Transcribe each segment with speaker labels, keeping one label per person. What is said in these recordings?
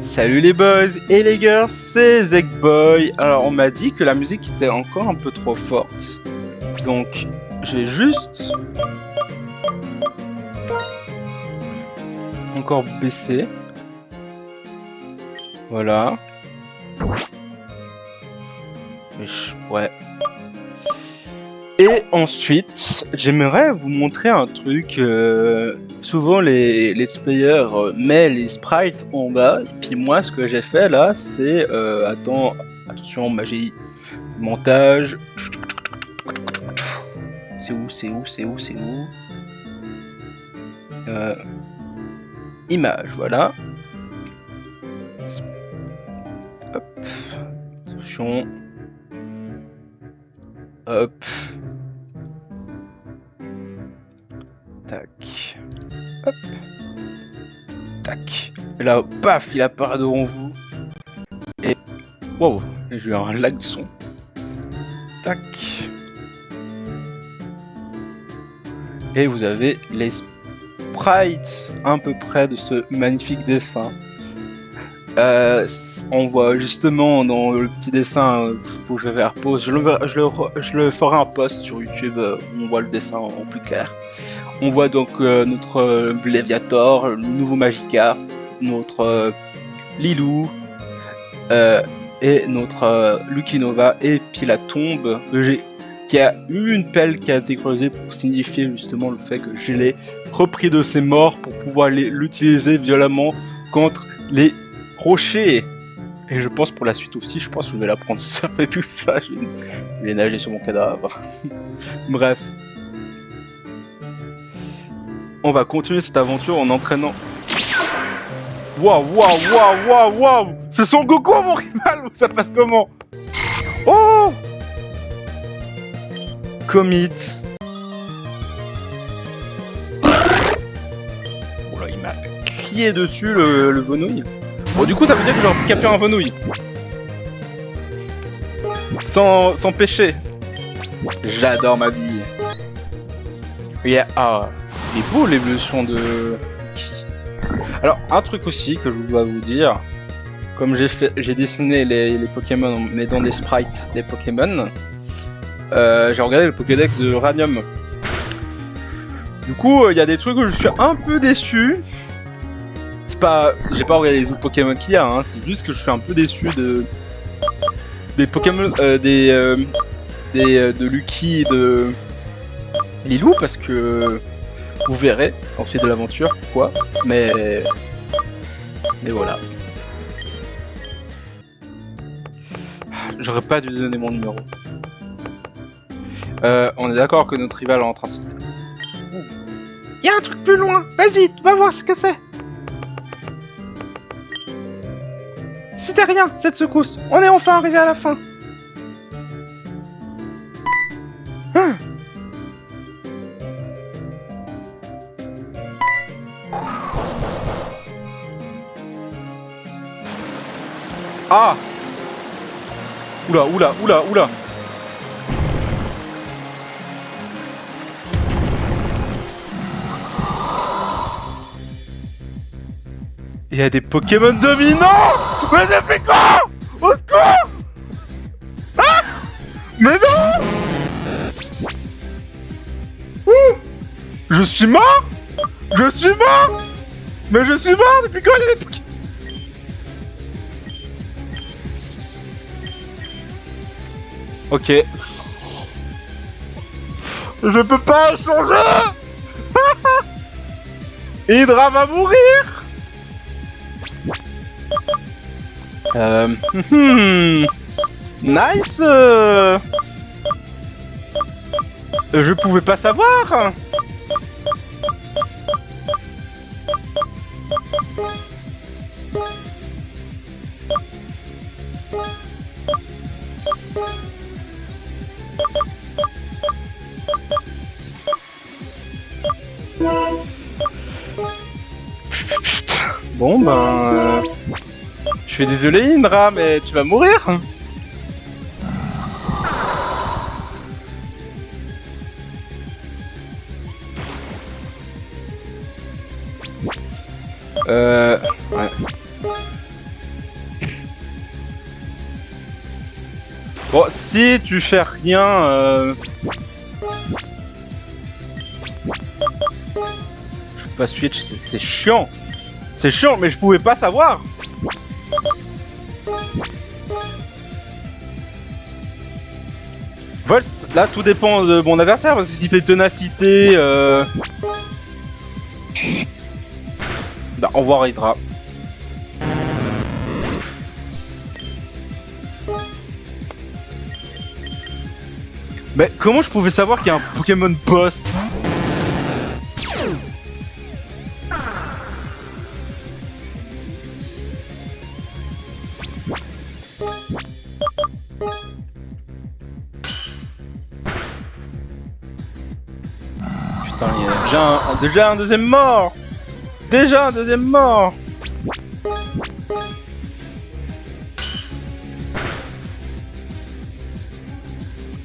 Speaker 1: Salut les boys et les girls, c'est Zekboy. Alors on m'a dit que la musique était encore un peu trop forte. Donc je vais juste encore baisser. Voilà. Ouais. Et ensuite, j'aimerais vous montrer un truc. Souvent les let's players mettent les sprites en bas. Et puis moi, ce que j'ai fait là, c'est attention, magie, montage. C'est où Image, voilà. Hop. Attention. Hop. Tac. Hop. Tac. Et là, paf, il apparaît devant vous. Et... wow, j'ai eu un lag de son. Tac. Et vous avez les sprites à peu près de ce magnifique dessin. On voit justement dans le petit dessin, vous pouvez faire pause. Je le ferai un post sur YouTube où on voit le dessin en plus clair. On voit donc notre Léviator, le nouveau Magikarp, notre Lilou et notre Lukinova, et puis la tombe qui a eu une pelle qui a été creusée pour signifier justement le fait que je l'ai repris de ses morts pour pouvoir l'utiliser violemment contre les rochers. Et je pense pour la suite aussi, je pense que je vais l'apprendre surfer tout ça, je vais nager sur mon cadavre. Bref. On va continuer cette aventure en entraînant. Waouh! C'est Son Goku mon rival, ou ça passe comment? Oh! Commit. Oh là, il m'a crié dessus le venouille. Bon, du coup, ça veut dire que j'aurais pu capturer un venouille. Sans péché. J'adore ma vie. Yeah. Ah, il est beau l'évolution de... Alors, un truc aussi que je dois vous dire, comme j'ai dessiné les Pokémon, mais dans des sprites, les Pokémon, j'ai regardé le Pokédex de Radium. Du coup, il y a des trucs où je suis un peu déçu. J'ai pas regardé les autres Pokémon qu'il y a, hein, c'est juste que je suis un peu déçu des Pokémon, de Lucky et de Lilou, parce que vous verrez ensuite de l'aventure pourquoi, mais voilà. J'aurais pas dû donner mon numéro. On est d'accord que notre rival est en train de... Il y a un truc plus loin, vas-y, va voir ce que c'est. C'était rien, cette secousse. On est enfin arrivé à la fin. Hein? Ah! Oula! Il y a des Pokémon dominants! Mais j'ai fait quoi? Au secours! Ah! Mais non! Ouh! Je suis mort! Mais je suis mort depuis quand il y a des Pokémon? Ok. Je peux pas changer! Hydra va mourir! Nice! Je pouvais pas savoir! Bon ben... Je suis désolé Indra, mais tu vas mourir. Ouais. Bon, si tu fais rien... Je peux pas switch, c'est chiant. C'est chiant, mais je pouvais pas savoir. Voilà, là, tout dépend de mon adversaire, parce que s'il fait ténacité... Bah, au revoir Hydra. Mais comment je pouvais savoir qu'il y a un Pokémon boss? Putain, il y a déjà un deuxième mort. Déjà un deuxième mort.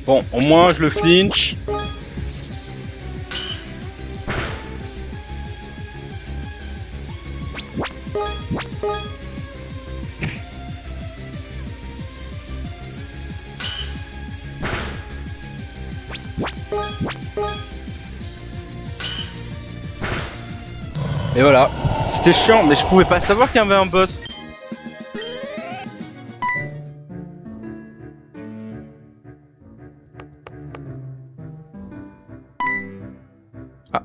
Speaker 1: Bon, au moins je le flinch. Et voilà, c'était chiant, mais je pouvais pas savoir qu'il y avait un boss. Ah.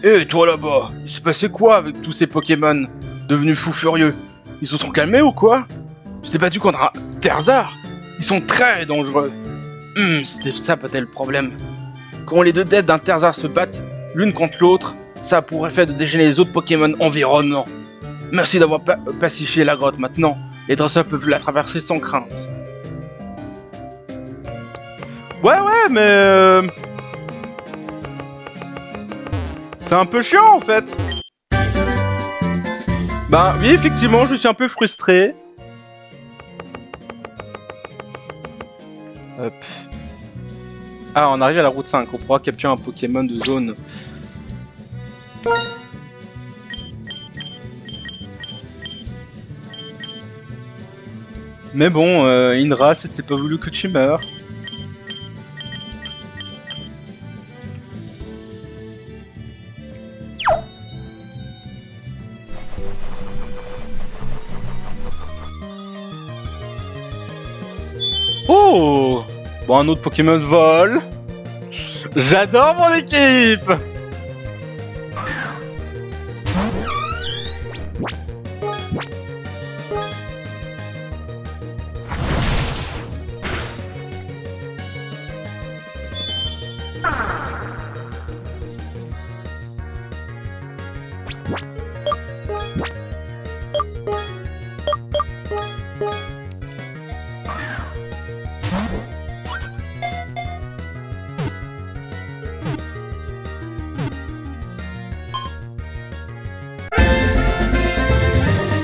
Speaker 1: Eh, toi là-bas, il s'est passé quoi avec tous ces Pokémon devenus fous furieux? Ils se sont calmés ou quoi? Tu t'es battu contre un Terzar? Ils sont très dangereux. C'était ça peut-être le problème. Quand les deux têtes d'un Terzar se battent l'une contre l'autre, ça a pour effet de déchaîner les autres Pokémon environnants. Merci d'avoir pacifié la grotte maintenant. Les dresseurs peuvent la traverser sans crainte. Ouais, mais... C'est un peu chiant en fait. Bah oui, effectivement, je suis un peu frustré. Hop. Ah, on arrive à la route 5, on pourra capturer un Pokémon de zone. Mais bon, Indra, c'était pas voulu que tu meurs. Oh! Bon, un autre Pokémon vole. J'adore mon équipe!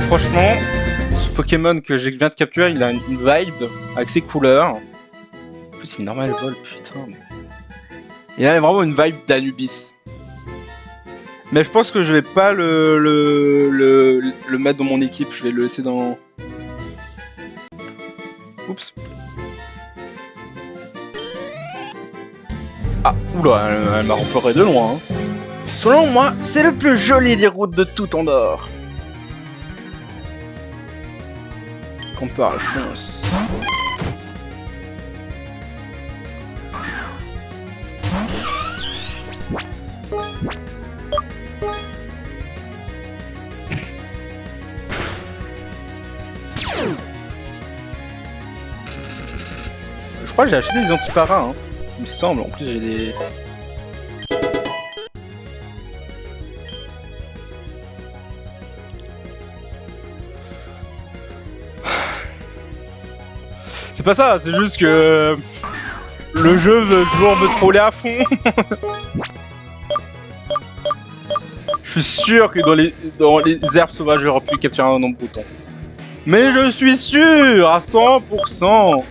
Speaker 1: Franchement, ce Pokémon que je viens de capturer, il a une vibe avec ses couleurs. En plus, il est normal vol, putain. Il a vraiment une vibe d'Anubis. Mais je pense que je vais pas le mettre dans mon équipe, je vais le laisser dans... Oups. Ah, oula, elle m'a repéré de loin. Hein. Selon moi, c'est le plus joli des routes de tout Andorre. Compare Alphonse. Je crois que j'ai acheté des antiparins, hein. Il me semble, en plus j'ai des... C'est pas ça, c'est juste que... Le jeu veut toujours me troller à fond. Je suis sûr que dans les herbes sauvages, j'aurais pu capturer un nombre bouton. Mais je suis sûr à 100%.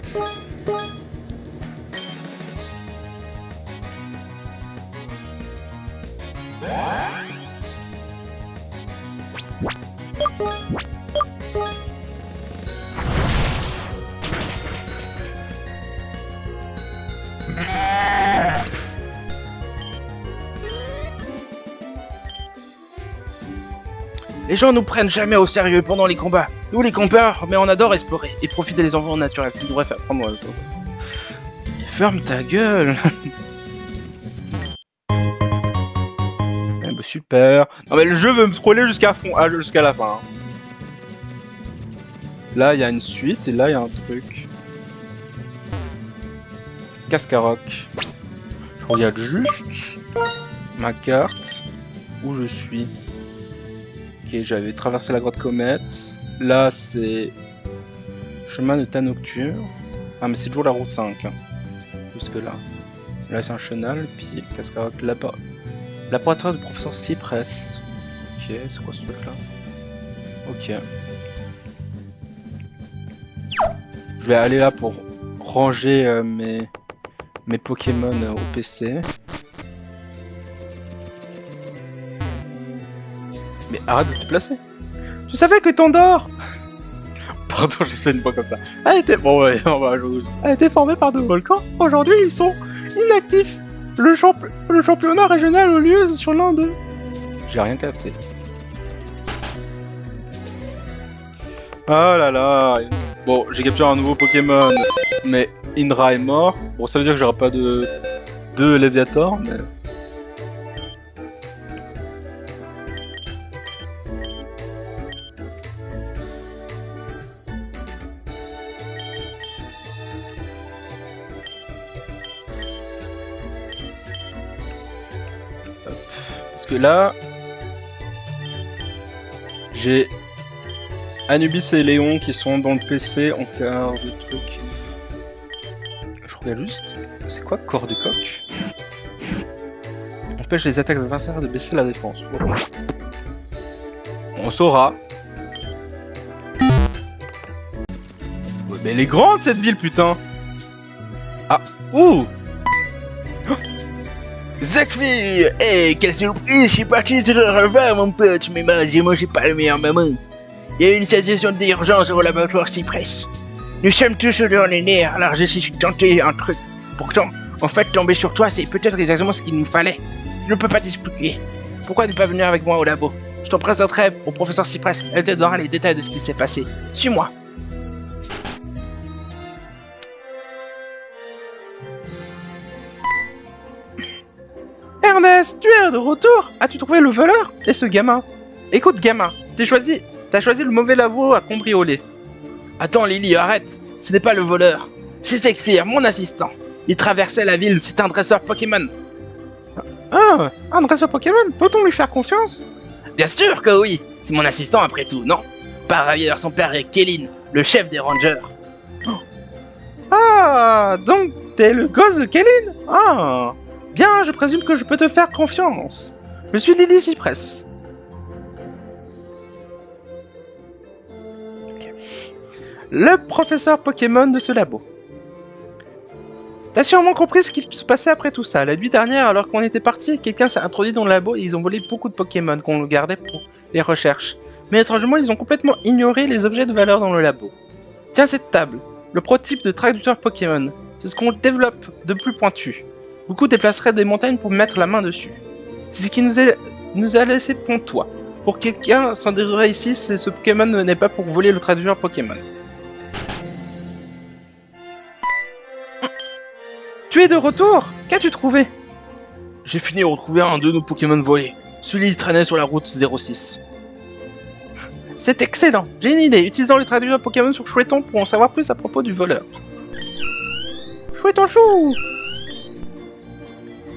Speaker 1: Les gens nous prennent jamais au sérieux pendant les combats. Nous les campeurs, mais on adore explorer et profiter des environnements naturels. Tu devrais faire prendre... Ferme ta gueule. Eh ben, super. Non mais le jeu veut me scroller jusqu'à fond, jusqu'à la fin. Là il y a une suite et là il y a un truc. Cascaroc. Je regarde juste ma carte où je suis. Ok, j'avais traversé la grotte comète. Là c'est chemin de Tanocture. Ah mais c'est toujours la route 5. Hein. Jusque là. Là c'est un chenal, puis Cascaroc là-bas. Laboratoire du professeur Cypress. Ok, c'est quoi ce truc là? Ok. Je vais aller là pour ranger mes Pokémon au PC. Mais arrête de te placer. Tu savais que t'endors. Pardon, j'ai fait une voix comme ça. Elle était... Bon ouais, on va jouer. Elle a été formée par deux volcans. Aujourd'hui, ils sont inactifs. Le championnat régional au lieu sur l'un d'eux. J'ai rien capté. Oh là là. Bon, j'ai capturé un nouveau Pokémon, mais Indra est mort. Bon, ça veut dire que j'aurai pas de Léviator, mais... Parce que là... J'ai... Anubis et Léon qui sont dans le PC en quart de truc. Je regarde juste. C'est quoi corps de coq? Empêche les attaques adversaires de baisser la défense. Bon. On saura. Ouais, mais elle est grande cette ville, putain. Ah. Ouh.
Speaker 2: Zekfir! Hey, quelle surprise! Je suis parti te le revoir, mon pote, mais malheureusement, j'ai pas le meilleur moment. Il y a eu une situation d'urgence au laboratoire Cypress. Nous sommes tous dans les nerfs, alors je suis tenté un truc. Pourtant, en fait, tomber sur toi, c'est peut-être exactement ce qu'il nous fallait. Je ne peux pas t'expliquer. Pourquoi ne pas venir avec moi au labo? Je t'en présenterai au professeur Cypress, elle te donnera les détails de ce qui s'est passé. Suis-moi.
Speaker 1: Ernest, tu es de retour? As-tu trouvé le voleur? Et ce gamin? Écoute, gamin, t'as choisi le mauvais labo à cambrioler.
Speaker 2: Attends, Lily, arrête. Ce n'est pas le voleur. C'est Zekfir, mon assistant. Il traversait la ville, c'est un dresseur Pokémon.
Speaker 1: Ah, un dresseur Pokémon? Peut-on lui faire confiance?
Speaker 2: Bien sûr que oui. C'est mon assistant après tout, non? Par ailleurs, son père est Kellyn, le chef des Rangers.
Speaker 1: Ah, donc t'es le gosse de Kellyn? Ah, bien, je présume que je peux te faire confiance. Je suis Lily Cypress. Le professeur Pokémon de ce labo. T'as sûrement compris ce qui se passait après tout ça. La nuit dernière, alors qu'on était parti, quelqu'un s'est introduit dans le labo et ils ont volé beaucoup de Pokémon qu'on gardait pour les recherches. Mais étrangement, ils ont complètement ignoré les objets de valeur dans le labo. Tiens cette table, le prototype de traducteur Pokémon. C'est ce qu'on développe de plus pointu. Beaucoup déplaceraient des montagnes pour mettre la main dessus. C'est ce qui nous a laissé Pontois. Pour quelqu'un s'en dériverait ici, ce Pokémon n'est pas pour voler le traducteur Pokémon. Tu es de retour? Qu'as-tu trouvé?
Speaker 2: J'ai fini de retrouver un de nos Pokémon volés. Celui qui traînait sur la route 06.
Speaker 1: C'est excellent. J'ai une idée. Utilisons le traducteur Pokémon sur Chouetton pour en savoir plus à propos du voleur. Chouetton chou!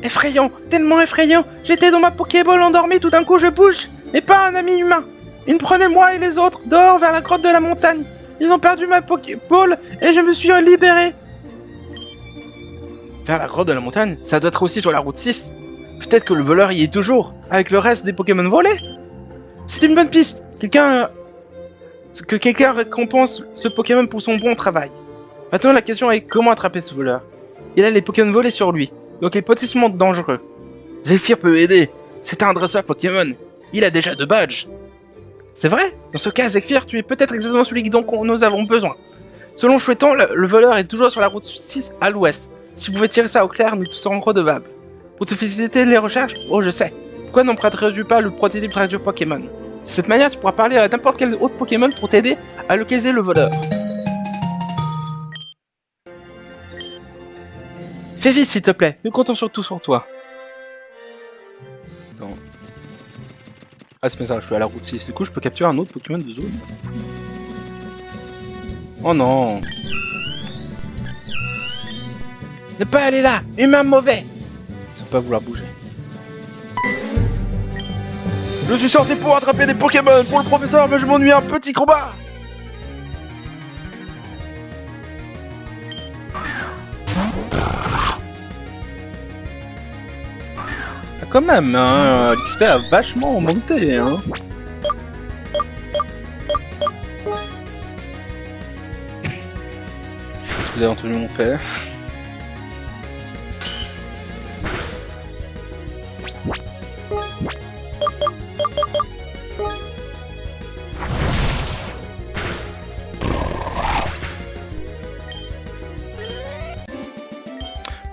Speaker 1: Effrayant, tellement effrayant. J'étais dans ma Pokéball endormie, tout d'un coup je bouge, mais pas un ami humain. Ils me prenaient moi et les autres dehors vers la grotte de la montagne. Ils ont perdu ma Pokéball et je me suis libéré. Vers la grotte de la montagne? Ça doit être aussi sur la route 6. Peut-être que le voleur y est toujours, avec le reste des Pokémon volés. C'est une bonne piste. Que quelqu'un récompense ce Pokémon pour son bon travail. Maintenant la question est comment attraper ce voleur. Il a les Pokémon volés sur lui, donc il est potentiellement dangereux.
Speaker 2: Zephyr peut aider. C'est un dresseur Pokémon. Il a déjà 2 badges.
Speaker 1: C'est vrai? Dans ce cas, Zephyr, tu es peut-être exactement celui dont nous avons besoin. Selon Chouetton, le voleur est toujours sur la route 6 à l'ouest. Si vous pouvez tirer ça au clair, nous te serons redevables. Pour te féliciter les recherches, oh je sais. Pourquoi n'emprunterais-tu pas le prototype traducteur Pokémon? De cette manière, tu pourras parler à n'importe quel autre Pokémon pour t'aider à localiser le voleur. Fais vite, s'il te plaît. Nous comptons surtout sur toi. Attends. Ah, c'est bien ça, je suis à la route 6. Du coup, je peux capturer un autre Pokémon de zone. Oh non. Ne pas aller là. Humain mauvais. Je peux pas vouloir bouger.
Speaker 2: Je suis sorti pour attraper des Pokémon pour le professeur, mais je m'ennuie un petit combat.
Speaker 1: Ah, quand même, hein, l'XP a vachement monté, hein. Je sais pas si vous avez entendu mon père.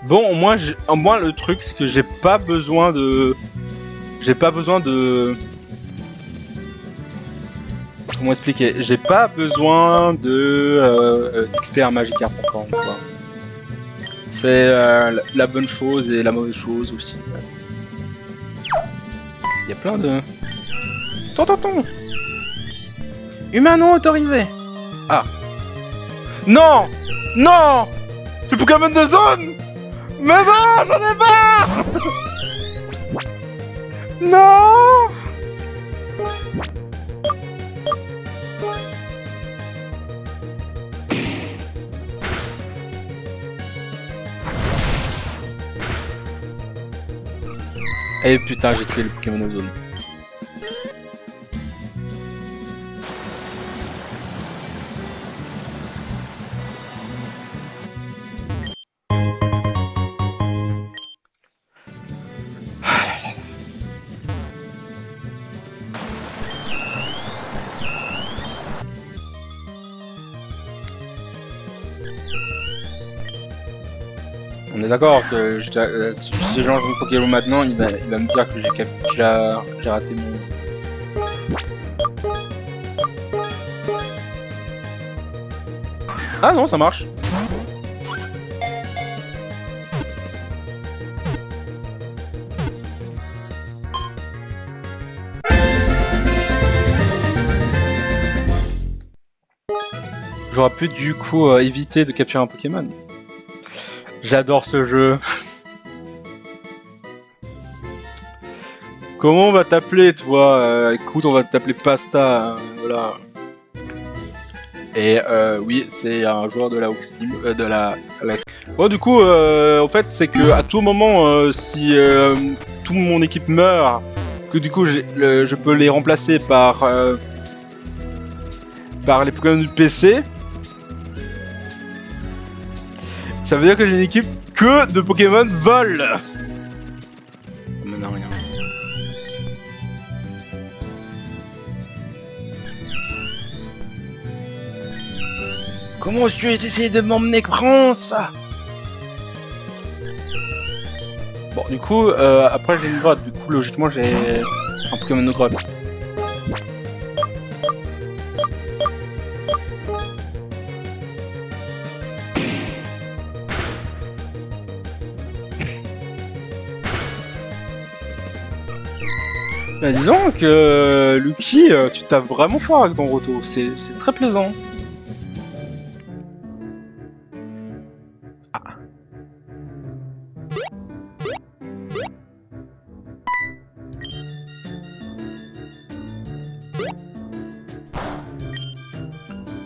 Speaker 1: Bon, moi le truc, c'est que j'ai pas besoin de... Comment expliquer? J'ai pas besoin de d'XP Magikarp encore une fois. C'est la bonne chose et la mauvaise chose aussi. Il y a plein de... Tonton. Humain non autorisé. Ah. Non. Non. C'est Pokémon de zone. Mais non, j'en ai pas. Non. Eh putain, j'ai tué le Pokémon de zone. On est d'accord que si je change mon Pokémon maintenant, il va me dire que j'ai raté mon... Ah non, ça marche. J'aurais pu du coup éviter de capturer un Pokémon. J'adore ce jeu. Comment on va t'appeler, toi? Écoute, on va t'appeler Pasta. Voilà. Et oui, c'est un joueur de la Hawks Team, de la... Bon, du coup, en fait, c'est que à tout moment, si toute mon équipe meurt, que du coup, je peux les remplacer par les Pokémon du PC. Ça veut dire que j'ai une équipe que de Pokémon vol. Ça mène à rien.
Speaker 2: Comment tu as essayé de m'emmener prendre ça?
Speaker 1: Bon, du coup, après j'ai une grotte. Du coup, logiquement, j'ai un Pokémon de grotte. Bah dis donc, Lucky, tu tapes vraiment fort avec ton roto, c'est très plaisant. Ah.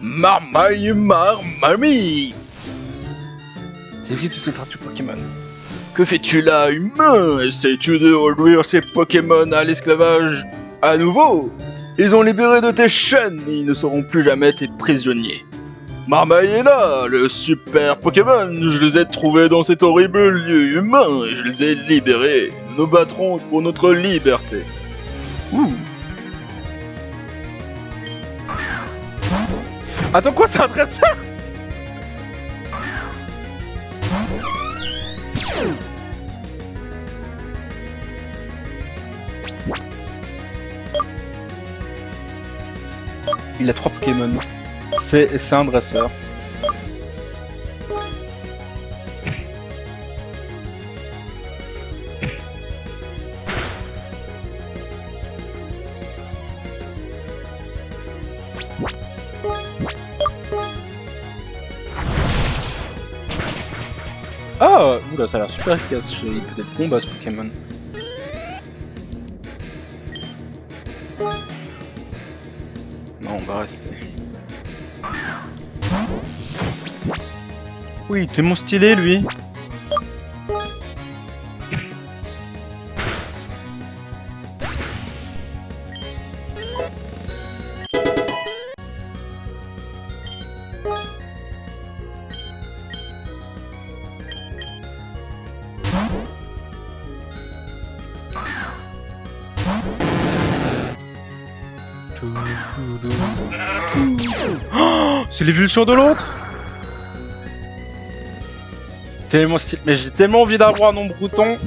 Speaker 2: Marmaille, marmamie.
Speaker 1: C'est qui tu sais faire du Pokémon?
Speaker 2: Que fais-tu là, humain? Essayes-tu de réduire ces Pokémon à l'esclavage à nouveau? Ils ont libéré de tes chaînes et ils ne seront plus jamais tes prisonniers. Marmaille est là, le super Pokémon. Je les ai trouvés dans cet horrible lieu humain et je les ai libérés. Nous nous battrons pour notre liberté.
Speaker 1: Ouh. Attends, quoi, c'est un dresseur? Il a 3 Pokémon. C'est un dresseur. Ah, oula, ça a l'air super efficace. Il peut être combat ce Pokémon. Non, on va rester. Oui, t'es mon stylé, lui. Oh, c'est l'évolution de l'autre. Tellement stylé, mais j'ai tellement envie d'avoir un nombre brouton.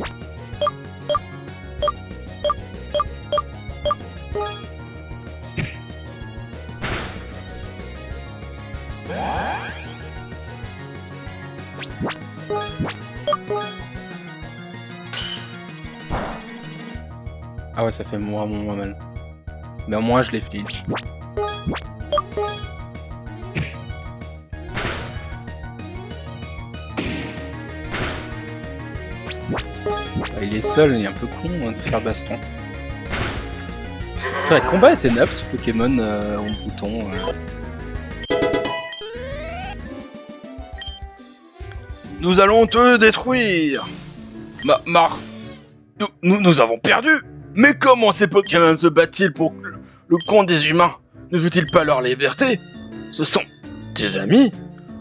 Speaker 1: Ah ouais, ça fait moins mal. Mais au moins je les fliche. Ah, il est seul, il est un peu con de faire baston. C'est vrai, le combat était neuf ce Pokémon en bouton.
Speaker 2: Nous allons te détruire. Nous avons perdu. Mais comment ces Pokémon se battent-ils pour le compte des humains? Ne veut-il pas leur liberté? Ce sont tes amis?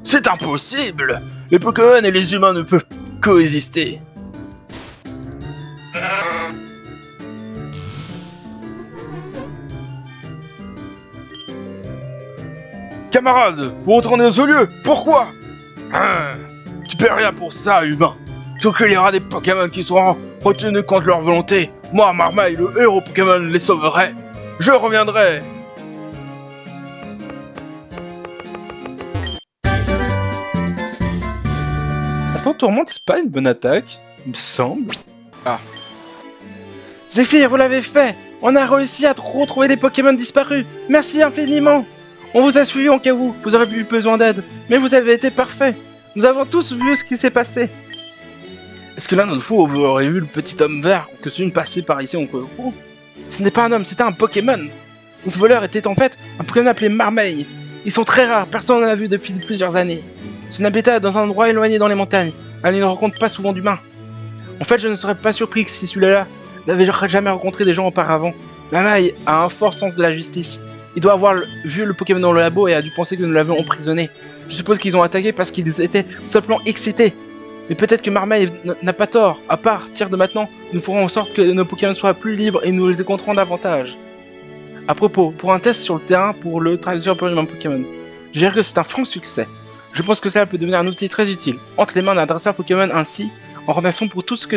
Speaker 2: C'est impossible. Les Pokémon et les humains ne peuvent coexister. Camarades, vous retournez au lieu. Pourquoi? Tu perds rien pour ça, humain. Sauf qu'il y aura des Pokémon qui seront retenus contre leur volonté. Moi, Marmaille, le héros Pokémon, les sauverai. Je reviendrai.
Speaker 1: Attends, Tourmente, c'est pas une bonne attaque, il me semble. Ah.
Speaker 3: Zephyr, vous l'avez fait. On a réussi à retrouver des Pokémon disparus. Merci infiniment. On vous a suivi en cas où vous aurez eu besoin d'aide. Mais vous avez été parfait. Nous avons tous vu ce qui s'est passé.
Speaker 2: Est-ce que l'un d'entre vous aurait vu le petit homme vert que celui passé par ici en cours?
Speaker 3: Ce n'est pas un homme, c'était un Pokémon. Notre voleur était en fait un Pokémon appelé Marmaille. Ils sont très rares, personne n'en a vu depuis plusieurs années. Son habitat est dans un endroit éloigné dans les montagnes. Elle ne rencontre pas souvent d'humains. En fait, je ne serais pas surpris que si celui-là n'avait jamais rencontré des gens auparavant. Marmaille a un fort sens de la justice. Il doit avoir vu le Pokémon dans le labo et a dû penser que nous l'avions emprisonné. Je suppose qu'ils ont attaqué parce qu'ils étaient tout simplement excités. Mais peut-être que Marmaille n'a pas tort. À partir de maintenant, nous ferons en sorte que nos Pokémon soient plus libres et nous les écouterons davantage. À propos, pour un test sur le terrain pour le traducteur pour humain Pokémon, je dirais que c'est un franc succès. Je pense que cela peut devenir un outil très utile, entre les mains d'un dresseur Pokémon ainsi, en remerciant pour tout ce que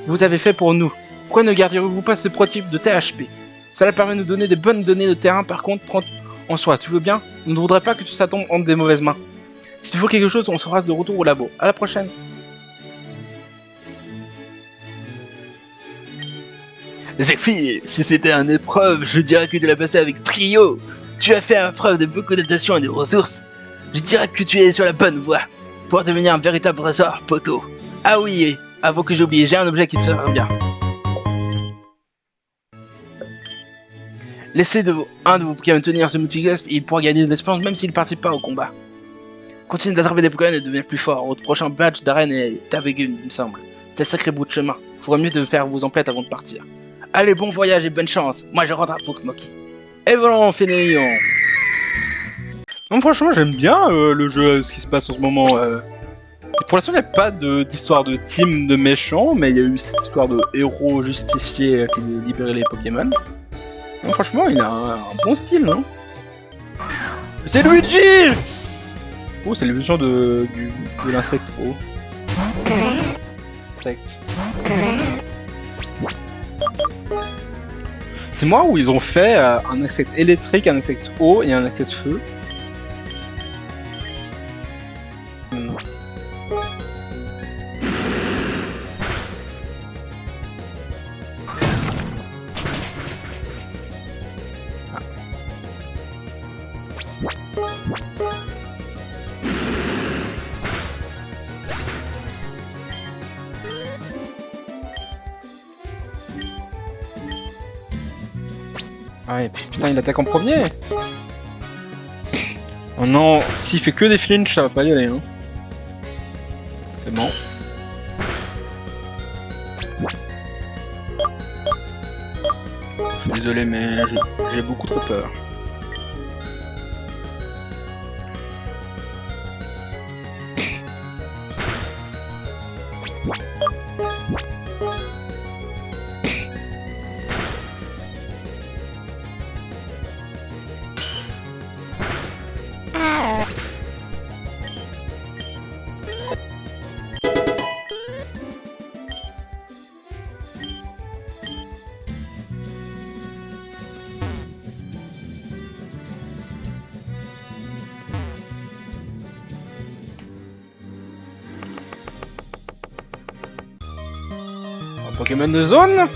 Speaker 3: vous avez fait pour nous. Pourquoi ne garderez-vous pas ce prototype de THP? Cela permet de nous donner des bonnes données de terrain, par contre, prends en soi, tu veux bien? On ne voudrait pas que ça tombe entre des mauvaises mains. Si tu faut quelque chose, on sera de retour au labo. À la prochaine.
Speaker 2: Zephyr, si c'était une épreuve, je dirais que tu l'as passé avec brio. Tu as fait preuve de beaucoup d'attention et de ressources. Je dirais que tu es sur la bonne voie pour devenir un véritable dresseur, poteau. Ah oui, et avant que j'oublie, j'ai un objet qui te sert bien. Laissez un de vos Pokémon tenir ce multigasp et il pourra gagner de l'expérience même s'il ne participe pas au combat. Continuez d'attraper des Pokémon et de devenir plus fort. Votre prochain badge d'arène est avec une, il me semble. C'est un sacré bout de chemin. Il faudrait mieux de faire vos emplettes avant de partir. Allez, bon voyage et bonne chance. Moi, je rentre à Pokémoki. Et voilà, on fait des millions.
Speaker 1: Non, franchement, j'aime bien le jeu, ce qui se passe en ce moment. Pour l'instant, il n'y a pas d'histoire de team de méchants, mais il y a eu cette histoire de héros justicier qui libérait les Pokémon. Non, franchement, il a un bon style, non?
Speaker 2: C'est Luigi!
Speaker 1: Oh, c'est l'évolution de l'insectro. Insect. C'est moi où ils ont fait un insecte électrique, un insecte eau et un insecte feu. Ah et puis putain il attaque en premier. Oh non, s'il fait que des flinches ça va pas y aller hein. C'est bon. Je suis désolé mais j'ai beaucoup trop peur. Pokémon de zone.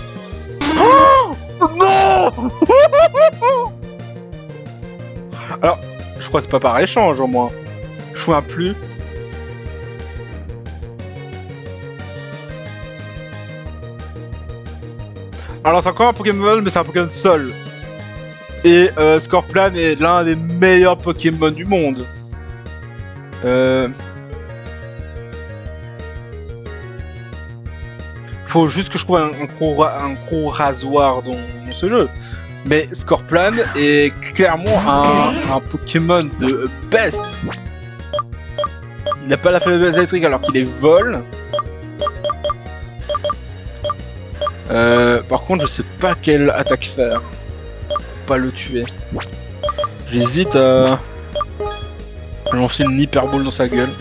Speaker 1: Oh non. Alors, je crois que c'est pas par échange au moins. Je vois plus. Alors c'est encore un Pokémon, mais c'est un Pokémon seul. Et Scorplan est l'un des meilleurs Pokémon du monde. Faut juste que je trouve un gros rasoir dans ce jeu. Mais Scorplan est clairement un Pokémon de best. Il n'a pas la faiblesse électrique alors qu'il est vol. Par contre, je sais pas quelle attaque faire. Pour pas le tuer. J'hésite à lancer une hyperbole dans sa gueule.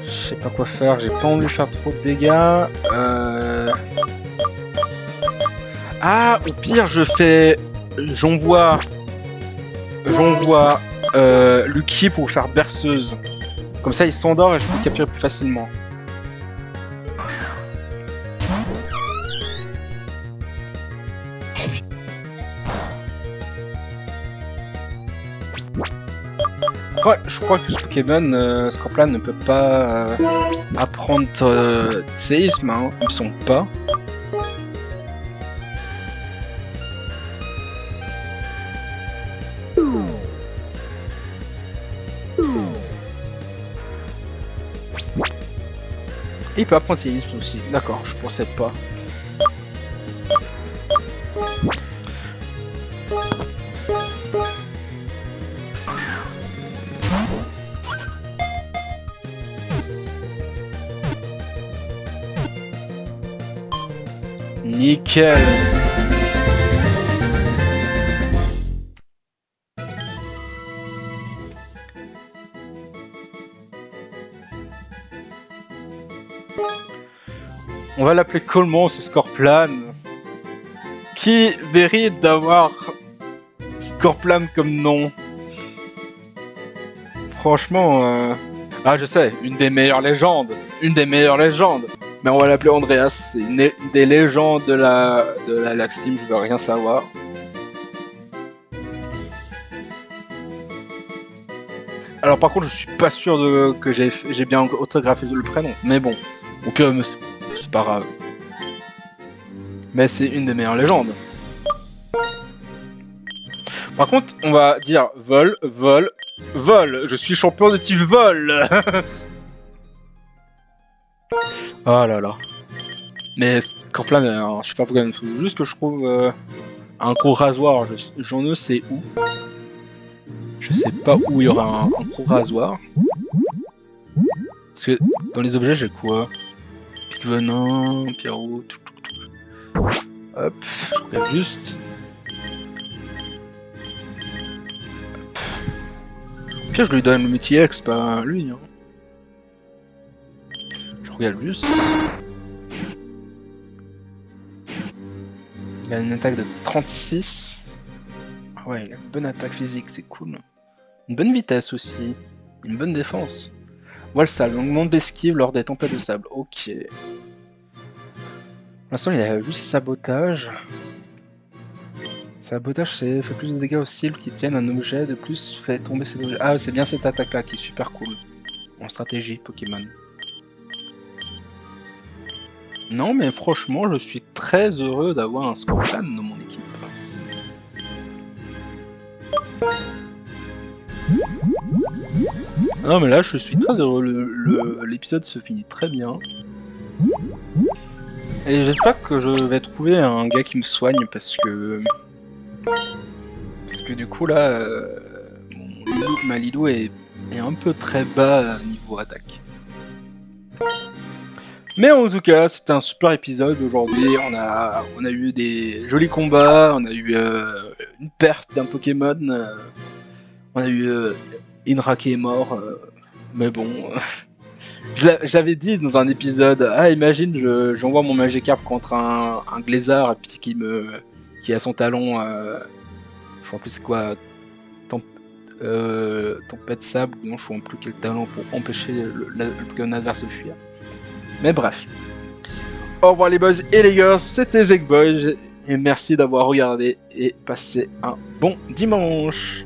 Speaker 1: Je sais pas quoi faire, j'ai pas envie de faire trop de dégâts. Ah, au pire, je fais. J'envoie Lucky pour faire berceuse. Comme ça, il s'endort et je peux le capturer plus facilement. Ouais, je crois que ce Pokémon, Scorplan ne peut pas apprendre séisme, hein, ils sont pas. Il peut apprendre séisme aussi, d'accord, je pensais pas. Nickel. On va l'appeler Coleman, c'est Scorplan. Qui mérite d'avoir Scorplan comme nom? Franchement, ah je sais, une des meilleures légendes. Une des meilleures légendes. Mais on va l'appeler Andreas, c'est une des légendes de la Laxteam, je veux rien savoir. Alors par contre, je suis pas sûr que j'ai bien orthographié le prénom, mais bon, au pire, c'est pas grave. Mais c'est une des meilleures légendes. Par contre, on va dire vol, vol, vol. Je suis champion de type vol. Oh là là. Mais Scorplan est un super Pokémon. Juste que je trouve un gros rasoir. J'en ne sais où. Je sais pas où il y aura un gros rasoir. Parce que dans les objets, j'ai quoi? Pique venin, Pierrot, tout. Hop, je regarde juste. Puis je lui donne le métier X, pas lui. Hein. Je regarde juste. Il a une attaque de 36. Ah ouais, il a une bonne attaque physique, c'est cool. Une bonne vitesse aussi. Une bonne défense. Voile sale, longuement d'esquive lors des tempêtes de sable. Ok. Pour l'instant, il a juste sabotage. Sabotage, c'est fait plus de dégâts aux cibles qui tiennent un objet, de plus fait tomber cet objet. Ah, c'est bien cette attaque-là qui est super cool. En stratégie Pokémon. Non, mais franchement, je suis très heureux d'avoir un Scorpion dans mon équipe. Non, mais là, je suis très heureux. L'épisode se finit très bien. Et j'espère que je vais trouver un gars qui me soigne parce que du coup là, ma Lilou est un peu très bas niveau attaque. Mais en tout cas, c'était un super épisode aujourd'hui. On a eu des jolis combats, on a eu une perte d'un Pokémon, on a eu Inra qui est mort, mais bon. J'avais dit dans un épisode, ah imagine j'envoie mon Magikarp contre un Glazer et puis qui a son talon, je sais plus c'est quoi, tempête sable, non je sais plus quel talent pour empêcher le Pokémon adverse de fuir. Mais bref. Au revoir les boys et les girls, c'était Zekboy et merci d'avoir regardé et passez un bon dimanche.